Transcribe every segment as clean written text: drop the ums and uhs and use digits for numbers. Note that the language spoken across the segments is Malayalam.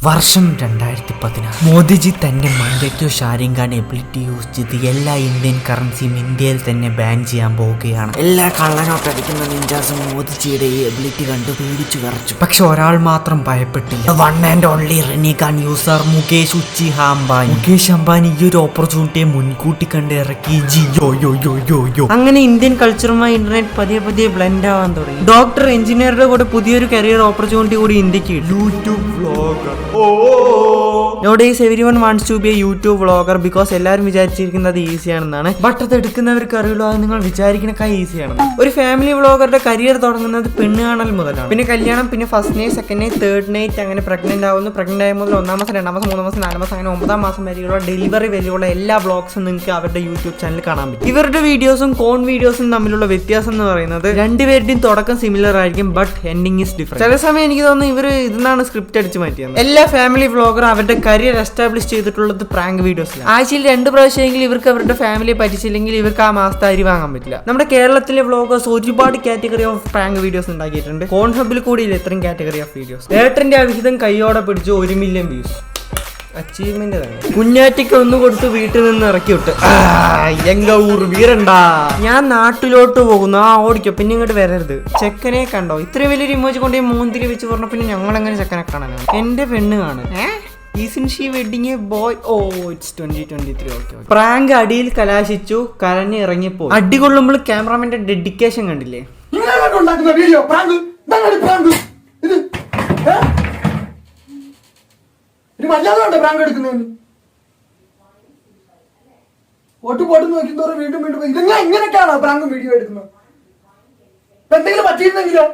വർഷം 2016. മോദിജി തന്റെ മണ്ടയ്ക്കോ ഷാരിങ് ഖാൻ എബിലിറ്റി യൂസ് ചെയ്ത് എല്ലാ ഇന്ത്യൻ കറൻസിയും ഇന്ത്യയിൽ തന്നെ ബാൻ ചെയ്യാൻ പോവുകയാണ്. എല്ലാ കള്ളനോട്ട് അടിക്കുന്ന നിഞ്ചാസും മോദിജിയുടെ ഈ എബിലിറ്റി കണ്ട് പേടിച്ചു വിറച്ചു. പക്ഷെ ഒരാൾ മാത്രം ഭയപ്പെട്ടില്ല. വൺ ആൻഡ് ഓൺലി റെനി ഖാൻ യൂസർ മുകേഷ് ഉച്ചിഹ അംബാനി. മുകേഷ് അംബാനി ഈ ഒരു ഓപ്പർച്യൂണിറ്റിയെ മുൻകൂട്ടി കണ്ട് ഇറക്കി ജിയോ. അങ്ങനെ ഇന്ത്യൻ കൾച്ചറുമായി ഇന്റർനെറ്റ് പതിയെ പതിയെ ബ്ലെൻഡ് ആവാൻ തുടങ്ങി. ഡോക്ടർ എഞ്ചിനീയറുടെ കൂടെ പുതിയൊരു കരിയർ ഓപ്പർച്യൂണിറ്റി കൂടി ഇന്ത്യക്ക് YouTube vlogger. Nowadays everyone wants to be a YouTube vlogger because എല്ലാവരും വിചാരിച്ചിരിക്കുന്നത് ഈസിയാണെന്നാണ്. ബട്ട് അത് എടുക്കുന്നവർക്ക് അറിയുള്ളൂ അത് നിങ്ങൾ വിചാരിക്കുന്നൊക്കെ ഈസിയാണെന്ന്. ഒരു ഫാമിലി വ്ളോഗറുടെ കരിയർ തുടങ്ങുന്നത് പെണ്ണ് കാണൽ മുതലാണ്. പിന്നെ കല്യാണം, പിന്നെ first night, second night, third night, അങ്ങനെ പ്രഗ്നന്റ് ആവുന്നു. പ്രഗ്നന്റ് ആയ മുതൽ 1-ാം മാസം, 2-ാം മാസം, 3-ാം മാസം, 4-ാം മാസം, അങ്ങനെ 9-ാം മാസം വരെയുള്ള ഡെലിവറി വരെയുള്ള എല്ലാ വ്ളോഗ്സും നിങ്ങൾക്ക് അവരുടെ യൂട്യൂബ് ചാനലിൽ കാണാൻ പറ്റും. ഇവരുടെ വീഡിയോസും കോൺ വീഡിയോസും തമ്മിലുള്ള വ്യത്യാസം എന്ന് പറയുന്നത് രണ്ടുപേരുടെയും തുടക്കം സിമിലർ ആയിരിക്കും, ബട്ട് എൻഡിങ് ഈസ് ഡിഫറെന്റ്. ചില സമയം എനിക്ക് തോന്നുന്നു ഇവർ ഇതിനാണ് സ്ക്രിപ്റ്റ് അടിച്ച് മാറ്റിയത്. എല്ലാ ഫാമിലി വ്ളോഗറും അവരുടെ കരിയർ എസ്റ്റാബ്ലിഷ് ചെയ്തിട്ടുള്ളത് പ്രാങ്ക് വീഡിയോസിലാണ്. ആഴ്ചയിൽ 2 പ്രാവശ്യമെങ്കിലും ഇവർക്ക് അവരുടെ ഫാമിലിയെ പറ്റിച്ചില്ലെങ്കിൽ ഇവർക്ക് ആ മാസത്തെ അരി വാങ്ങാൻ പറ്റില്ല. നമ്മുടെ കേരളത്തിലെ വ്ളോഗേഴ്സ് ഒരുപാട് കാറ്റഗറി ഓഫ് പ്രാങ്ക് വീഡിയോസ് ഉണ്ടാക്കിയിട്ടുണ്ട്. കോൺഹബിൽ കൂടിയില്ല ഇത്രയും കാറ്റഗറി ഓഫ് വീഡിയോസ്. ഏട്ടന്റെ അവിഹിതം കൈയോടെ പിടിച്ച് 1 മില്യൺ വ്യൂസ്. അച്ചീവ്മെന്റ് തന്നെ. കുഞ്ഞാറ്റിക്ക് ഒന്ന് കൊടുത്ത് വീട്ടിൽ നിന്ന് ഇറക്കി വിട്ട് വീരണ്ടാ. ഞാൻ നാട്ടിലോട്ട് പോകുന്നു. ഓടിക്കോ, പിന്നെ ഇങ്ങോട്ട് വരരുത്. ചെക്കനെ കണ്ടോ? ഇത്രയും വലിയൊരു ഇമോജി കൊണ്ട് മൂന്നിരി വെച്ച് പറഞ്ഞ പിന്നെ ഞങ്ങൾ എങ്ങനെ ചെക്കനെ കാണാനാണ്? എന്റെ പെണ്ണ് കാണാൻ. Isn't she wedding a boy? Oh, it's 2023. Okay. Prank അടിയിൽ കലാശിച്ചു, കരഞ്ഞ് ഇറങ്ങിപ്പോ. അടികൊള്ളുമ്പോൾ ക്യാമറാമാന്റെ ഡെഡിക്കേഷൻ കണ്ടില്ലേ? ഇങ്ങനെയൊക്കെയാണോ പ്രാങ്കും വീഡിയോ എടുക്കുന്നത്? എന്തെങ്കിലും പറ്റിയിരുന്നെങ്കിലോ?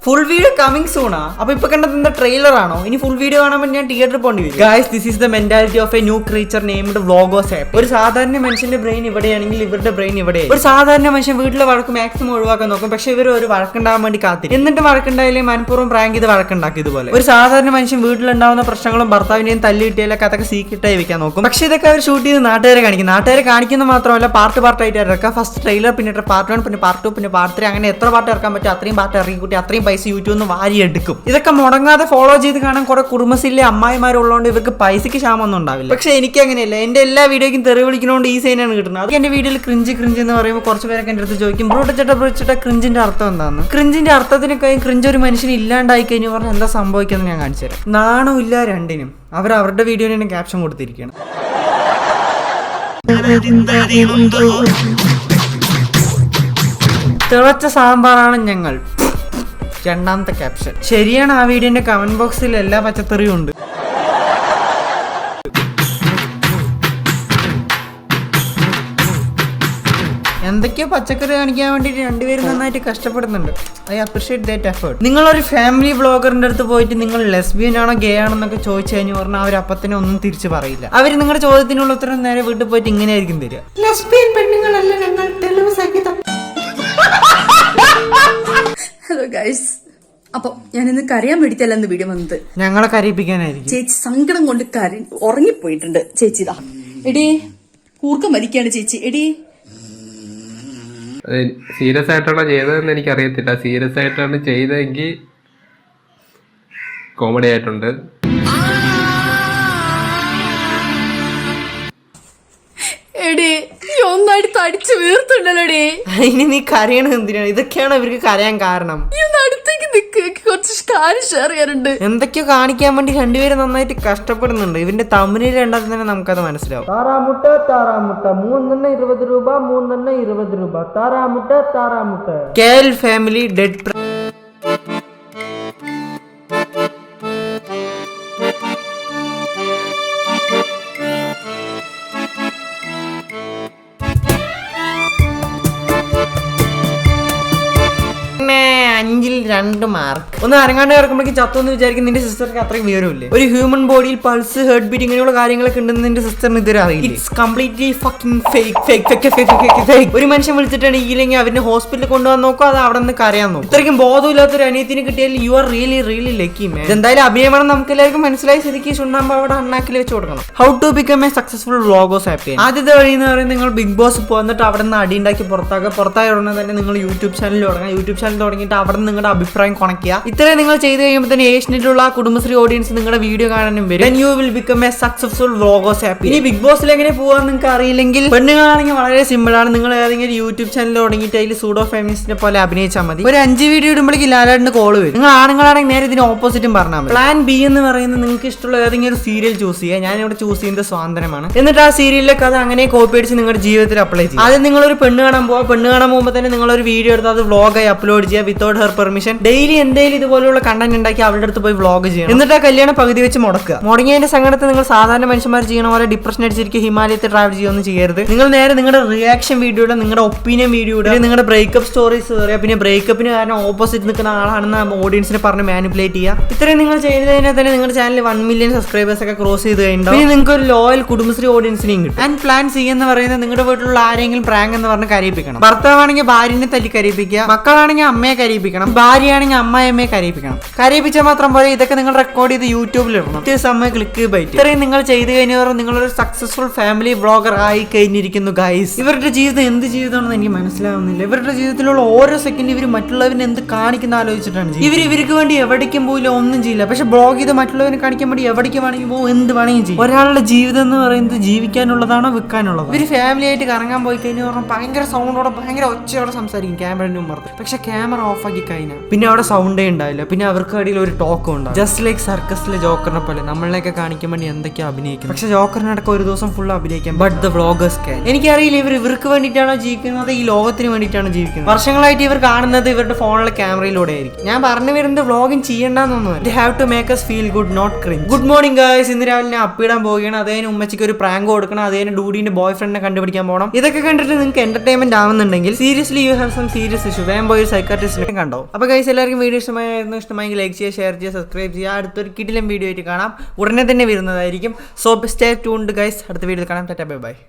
ഫുൾ വീഡിയോ കമ്മിങ് സൂണാ. അപ്പൊ ഇപ്പൊ കണ്ടത് എന്താ ട്രെയിലർ ആണോ? ഇനി ഫുൾ വീഡിയോ കാണാൻ വേണ്ടി ഞാൻ തിയേറ്ററിൽ പോകേണ്ടി വരും. Guys, this is the mentality of A new creature named vloggers app. ഒരു സാധാരണ മനുഷ്യന്റെ ബ്രെയിൻ ഇവിടെയാണെങ്കിൽ ഇവരുടെ ബ്രെയിൻ ഇവിടെ. ഒരു സാധാരണ മനുഷ്യൻ വീട്ടിലെ വഴക്ക് മാക്സിമം ഒഴിവാക്കാൻ നോക്കും. പക്ഷെ ഇവർ ഒരു വഴക്കുണ്ടാകാൻ വേണ്ടി കാത്തിരിക്കും. എന്നിട്ട് വഴക്കുണ്ടായാലേ മനഃപൂർവ്വം പ്രാങ്ക് ചെയ്ത് വഴക്കുണ്ടാക്കി. ഇതുപോലെ ഒരു സാധാരണ മനുഷ്യൻ വീട്ടിലുണ്ടാവുന്ന പ്രശ്നങ്ങളും ഭർത്താവിനെയും തല്ലി കിട്ടിയാലൊക്കെ അതൊക്കെ സീക്രട്ടായി വെക്കാൻ നോക്കും. പക്ഷെ ഇതൊക്കെ അവർ ഷൂട്ട് ചെയ്ത് നാട്ടുകാരെ കാണിക്കും. നാട്ടുകാരെ കാണിക്കുന്ന മാത്രമല്ല പാർട്ടായിട്ട് ഇറക്കാം. ഫസ്റ്റ് ട്രെയിലർ, പിന്നെ പാർട്ട് 1, പിന്നെ പാർട്ട് 2, പിന്നെ പാർട്ട് 3, അങ്ങനെ എത്ര പാർട്ട് ഇറക്കാൻ പറ്റും അത്രയും പാർട്ട് ഇറങ്ങിക്കൂട്ടി അത്രയും പൈസ യൂട്യൂബിൽ നിന്ന് വാരി എടുക്കും. ഇതൊക്കെ മുടങ്ങാതെ ഫോളോ ചെയ്ത് കാണാൻ കുറെ കുടുംബശ്രീയിലെ അമ്മായിമാരുള്ളതുകൊണ്ട് ഇവർക്ക് പൈസക്ക് ക്ഷാമൊന്നും ഉണ്ടാവില്ല. പക്ഷെ എനിക്ക് അങ്ങനെയല്ല. എന്റെ എല്ലാ വീഡിയോയ്ക്കും തെറി വിളിക്കുന്നതുകൊണ്ട് ഈ സൈനാണ് കിട്ടുന്നത്. അത് എന്റെ വീഡിയോയിൽ ക്രിഞ്ച് എന്ന് പറയുമ്പോൾ കുറച്ച് പേരൊക്കെ എന്റെ അടുത്ത് ചോദിക്കും, ബ്രൂട്ടച്ചേട്ടാ ക്രിഞ്ചിന്റെ അർത്ഥം എന്താന്ന്? ക്രിഞ്ചിന്റെ അർത്ഥത്തിനൊക്കെ ക്രിഞ്ച് ഒരു മനുഷ്യന് ഇല്ലാണ്ടായി കഴിഞ്ഞു പറഞ്ഞാൽ എന്താ സംഭവിക്കുന്നത് ഞാൻ കാണിച്ചു തരാം. നാണമില്ല രണ്ടിനും. അവരുടെ വീഡിയോന് ക്യാപ്ഷൻ കൊടുത്തിരിക്കുകയാണ്. തിളച്ച സാമ്പാറാണ് ഞങ്ങൾ. രണ്ടാമത്തെ ക്യാപ്ഷൻ ശരിയാണ്. ആ വീഡിയോന്റെ കമന്റ് ബോക്സിൽ എല്ലാ പച്ചക്കറിയും ഉണ്ട്. എന്തൊക്കെയോ പച്ചക്കറി കാണിക്കാൻ വേണ്ടിയിട്ട് രണ്ടുപേരും നന്നായിട്ട് കഷ്ടപ്പെടുന്നുണ്ട്. I appreciate that effort. നിങ്ങളൊരു ഫാമിലി വ്ളോഗറിന്റെ അടുത്ത് പോയിട്ട് നിങ്ങൾ ലെസ്ബിയൻ ആണോ ഗേ ആണോ എന്നൊക്കെ ചോദിച്ചു കഴിഞ്ഞു പറഞ്ഞാൽ അവർ അപ്പത്തിനെ ഒന്നും തിരിച്ചു പറയില്ല. അവർ നിങ്ങളുടെ ചോദ്യത്തിനുള്ള ഉത്തരം നേരെ വീട്ടിൽ പോയിട്ട് ഇങ്ങനെയായിരിക്കും തരിക. ലെസ്ബിയൻ പെണ്ണുങ്ങളല്ല ഞങ്ങൾ, തെളിവ് സഹിതം. ഹലോ ഗൈസ്, അപ്പൊ ഞാനിന്ന് കരയാൻ വേണ്ടിട്ടല്ല ഇന്ന് വീഡിയോ വന്നത്. ഞങ്ങളെ കരയിപ്പിക്കാനായിരിക്കും. ചേച്ചി സങ്കടം കൊണ്ട് ഉറങ്ങിപ്പോയിട്ടുണ്ട്. ചേച്ചിതാ എടീ കൂർക്കം വലിക്കാണ് ചേച്ചി. എടീ സീരിയസ് ആയിട്ടാണോ ചെയ്തതെന്ന് എനിക്കറിയത്തില്ല. സീരിയസ് ആയിട്ടാണ് ചെയ്തതെങ്കിൽ കോമഡി ആയിട്ടുണ്ട്. എടീ ഒന്നായിട്ട് തടിച്ചു വീർത്തുണ്ടല്ലോടേ. ഇനി നീ കരയണത് എന്തിനാണ്? ഇതൊക്കെയാണ് ഇവർക്ക് കരയാൻ കാരണം. അടുത്തേക്ക് നിക്ക്, കുറച്ച് കാര്യം ഷെയർ ചെയ്യാനുണ്ട്. എന്തൊക്കെയോ കാണിക്കാൻ വേണ്ടി രണ്ടുപേരും നന്നായിട്ട് കഷ്ടപ്പെടുന്നുണ്ട്. ഇവന്റെ തമിഴിൽ കണ്ടാൽ തന്നെ നമുക്കത് മനസ്സിലാവും. താറാമുട്ട 3 രൂപ 20 രൂപ. താറാമുട്ട. കേൽ ഫാമിലി ഡെഡ്. 2 മാർക്ക്. ഒന്ന് അരങ്ങാണ്ട് കിടക്കുമ്പോഴേക്കും ചത്തു എന്ന് വിചാരിക്കും നിന്റെ സിസ്റ്റർക്ക് അത്രയും വിവരമില്ലേ? ഒരു ഹ്യൂമൻ ബോഡിയിൽ പൾസ്, ഹെർട്ട് ബീറ്റ് ഇങ്ങനെയുള്ള കാര്യങ്ങളൊക്കെ ഉണ്ടെന്ന് നിന്റെ സിസ്റ്ററിന് ഇതുവരെ അറിയില്ല. It's completely fucking fake. ഒരു മനുഷ്യൻ വിളിച്ചിട്ടാണ് ഇല്ലെങ്കിൽ അവരുടെ ഹോസ്പിറ്റലിൽ കൊണ്ടുപോകാൻ നോക്കുക, അത് അവിടെ നിന്ന് കരയാൻ നോക്കും. ഇത്രയ്ക്കും ബോധമില്ലാത്ത ഒരു അനിയത്തിന് കിട്ടിയാൽ you are really lucky man. എന്തായാലും അഭിനയമാണ് നമുക്ക് എല്ലാവർക്കും മനസ്സിലായി. സ്ഥിതിക്ക് ചുണ്ണാമ്പ് അവിടെ അണ്ണാക്കിൽ വെച്ച് കൊടുക്കണം. How to become a successful vloggers happy. ആദ്യത്തെ വഴി എന്ന് പറയുന്നത് നിങ്ങൾ ബിഗ് ബോസ് പോന്നിട്ട് അവിടെ നിന്ന് അടി ഉണ്ടാക്കി പുറത്തായ ഉടനെ തന്നെ നിങ്ങൾ യൂട്യൂബ് ചാനൽ തുടങ്ങുക. യൂട്യൂബ് ചാനൽ തുടങ്ങിയിട്ട് അവിടെ നിന്ന് നിങ്ങളുടെ അഭിപ്രായം കൊണക്കുക. ഇത്രയും നിങ്ങൾ ചെയ്ത് കഴിയുമ്പോൾ തന്നെ ഏഷ്യനിലുള്ള കുടുംബശ്രീ ഓഡിയൻസ് നിങ്ങളുടെ വീഡിയോ കാണാനും വരും. Then you will become a successful vloggers happy. ഇനി ബിഗ് ബോസിൽ എങ്ങനെ പോകാൻ നിങ്ങൾക്ക് അറിയില്ലെങ്കിൽ പെണ്ണുങ്ങളാണെങ്കിൽ വളരെ സിമ്പിൾ ആണ്. നിങ്ങൾ ഏതെങ്കിലും യൂട്യൂബ് ചാനൽ തുടങ്ങിയിട്ട് അതിൽ സൂഡോ ഫെമിനിസ്റ്റിനെ പോലെ അഭിനയിച്ചാൽ മതി. ഒരു 5 വീഡിയോ ഇടുമ്പോഴേക്കും ലാലാടിന്റെ കോള് വരും. നിങ്ങൾ ആണുങ്ങളാണെങ്കിൽ നേരെ ഇതിന് ഓപ്പോസിറ്റും പറഞ്ഞാൽ മതി. പ്ലാൻ ബി എന്ന് പറയുന്നത് നിങ്ങൾക്ക് ഇഷ്ടമുള്ള ഏതെങ്കിലും ഒരു സീരിയൽ ചൂസ് ചെയ്യുക. ഞാനിവിടെ ചൂസ് ചെയ്യുന്നത് സ്വാതന്ത്ര്യമാണ്. എന്നിട്ട് ആ സീരിയലിലെ കഥ അങ്ങനെ കോപ്പി അടിച്ച് നിങ്ങളുടെ ജീവിതത്തിൽ അപ്ലൈ ചെയ്യും. ആദ്യം നിങ്ങളൊരു പെണ്ണ് കാണാൻ പോകുമ്പോൾ തന്നെ നിങ്ങളൊരു വീഡിയോ എടുത്ത് അത് വ്ളോഗായി അപ്ലോഡ് ചെയ്യുക വിത്തൗട്ട് ഹെർ പെർമിഷൻ. ഡെയിലി എന്തെങ്കിലും ഇതുപോലുള്ള കണ്ടന്റ് ഉണ്ടാക്കി അവരുടെ അടുത്ത് പോയി വ്ളോഗ് ചെയ്യണം. എന്നിട്ട് ആ കല്യാണം പകുതി വെച്ച് മുടക്കുക. മുടങ്ങിയതിന്റെ സങ്കടത്തിൽ നിങ്ങൾ സാധാരണ മനുഷ്യന്മാർ ചെയ്യണ പോലെ ഡിപ്രഷൻ അടിച്ചിരിക്കും ഹിമാലയത്തിൽ ട്രാവൽ ചെയ്യുകയൊന്നും ചെയ്യരുത്. നിങ്ങൾ നേരെ നിങ്ങളുടെ റിയാക്ഷൻ വീഡിയോയുടെ, നിങ്ങളുടെ ഒപ്പീനിയൻ വീഡിയോയുടെ, നിങ്ങളുടെ ബ്രേക്കപ്പ് സ്റ്റോറീസ് പറയുക. പിന്നെ ബ്രേക്കപ്പിന് കാരണം ഓപ്പോസിറ്റ് നിൽക്കുന്ന ആളാണെന്ന് ഓഡിയൻസിനെ പറഞ്ഞ് മാനിപ്പുലേറ്റ് ചെയ്യുക. ഇത്രയും നിങ്ങൾ ചെയ്തതിനാൽ തന്നെ നിങ്ങളുടെ ചാനൽ 1 മില്യൺ സബ്സ്ക്രൈബേഴ്സ് ഒക്കെ ക്രോസ് ചെയ്ത് കഴിഞ്ഞാൽ പിന്നെ നിങ്ങൾക്ക് ഒരു ലോയൽ കുടുംബശ്രീ ഓഡിയൻസിനെയും കിട്ടും. ആൻഡ് പ്ലാൻ സി എന്ന് പറയുന്നത് നിങ്ങളുടെ വീട്ടിലുള്ള ആരെങ്കിലും പ്രാങ്ക് എന്ന് പറഞ്ഞ് കരയിപ്പിക്കണം. ഭർത്താവാണെങ്കിൽ ഭാര്യനെ തല്ലി കരയിപ്പിക്കുക, മക്കളാണെങ്കിൽ അമ്മയെ കരയിപ്പിക്കണം, ഭാര്യയാണെങ്കിൽ അമ്മയമ്മയെ കരയിപ്പിക്കണം. കരയിപ്പിച്ചാൽ മാത്രം പോലെ ഇതൊക്കെ നിങ്ങൾ റെക്കോർഡ് ചെയ്ത് യൂട്യൂബിൽ ഇടണം. സമയം ക്ലിക്ക് ബൈറ്റ്. ഇത്രയും നിങ്ങൾ ചെയ്ത് കഴിഞ്ഞാൽ നിങ്ങളൊരു സക്സസ്ഫുൾ ഫാമിലി വ്ളോഗർ ആയി കഴിഞ്ഞിരിക്കുന്നു ഗൈസ്. ഇവരുടെ ജീവിതം എന്ത് ജീവിതമാണെന്ന് എനിക്ക് മനസ്സിലാവുന്നില്ല. ഇവരുടെ ജീവിതത്തിലുള്ള ഓരോ സെക്കൻഡ് ഇവർ മറ്റുള്ളവരെ എന്ത് കാണിക്കുന്ന ആലോചിച്ചിട്ടാണ് ഇവർക്ക് വേണ്ടി എവിടേക്കും പോയില്ല, ഒന്നും ചെയ്യില്ല. പക്ഷെ ബ്ലോഗ് ചെയ്ത് മറ്റുള്ളവരെ കാണിക്കാൻ വേണ്ടി എവിടേക്ക് വേണമെങ്കിൽ പോകും, എന്ത് വേണമെങ്കിൽ ചെയ്യും. ഒരാളുടെ ജീവിതം എന്ന് പറയുന്നത് ജീവിക്കാനുള്ളതാണോ വിൽക്കാനുള്ളതാണോ? ഇവർ ഫാമിലി ആയിട്ട് കറങ്ങാൻ പോയി കഴിഞ്ഞാൽ പറഞ്ഞാൽ ഭയങ്കര സൗണ്ടോടെ ഭയങ്കര ഒച്ചയോടെ സംസാരിക്കും ക്യാമറയുടെ മുമ്പ്. പക്ഷെ ക്യാമറ ഓഫ് ആക്കി കഴിഞ്ഞാൽ പിന്നെ അവിടെ സൗണ്ടേ ഉണ്ടാവില്ല. പിന്നെ അവർക്ക് ഇടയിൽ ഒരു ടോക്കും ഉണ്ടാവും. ജസ്റ്റ് ലൈക്ക് സർക്കസിലെ ജോക്കറിനെ പോലെ നമ്മളെയൊക്കെ കാണിക്കാൻ വേണ്ടി എന്തൊക്കെയാ അഭിനയിക്കും. പക്ഷെ ജോക്കറിനടക്കം ഒരു ദിവസം ഫുൾ അഭിനയിക്കാം. But the vloggers can. എനിക്കറിയില്ല ഇവർക്ക് വേണ്ടിയിട്ടാണോ ജീവിക്കുന്നത്, ഈ ലോകത്തിന് വേണ്ടിയിട്ടാണോ ജീവിക്കുന്നത്. വർഷങ്ങളായിട്ട് ഇവർ കാണുന്നത് ഇവരുടെ ഫോണിലെ ക്യാമറയിലൂടെ ആയിരിക്കും. ഞാൻ പറഞ്ഞു വരുന്നത് വ്ളോഗിങ് ചെയ്യേണ്ടെന്നൊന്നും. They have to make us feel good, not cringe. Good morning guys. ഇന്ന് രാവിലെ ഞാൻ അപ്പിടാൻ പോവുകയാണ്. അതേന് ഉമ്മച്ചിക്ക് ഒരു പ്രാങ്ക് കൊടുക്കണം. അതേന് ഡൂഡിന്റെ ബോയ് ഫ്രണ്ടിനെ കണ്ടുപിടിക്കാൻ പോകണം. ഇതൊക്കെ കണ്ടിട്ട് നിങ്ങൾക്ക് എന്റർടൈൻമെന്റ് ആവുന്നുണ്ടെങ്കിൽ seriously you have some serious issue. വേഗം പോയി സൈക്കാട്രിസ്റ്റിനെ കണ്ടോ. അപ്പോൾ ഗൈസ് എല്ലാവർക്കും വീഡിയോ ഇഷ്ടമായെങ്കിൽ ലൈക്ക് ചെയ്യുക, ഷെയർ ചെയ്യുക, സബ്സ്ക്രൈബ് ചെയ്യുക. അടുത്തൊരു കിടിലൻ വീഡിയോ ആയിട്ട് കാണാം. ഉടനെ തന്നെ വരുന്നതായിരിക്കും. So stay tuned guys. അടുത്ത വീഡിയോയിൽ കാണാം. Tata bye bye.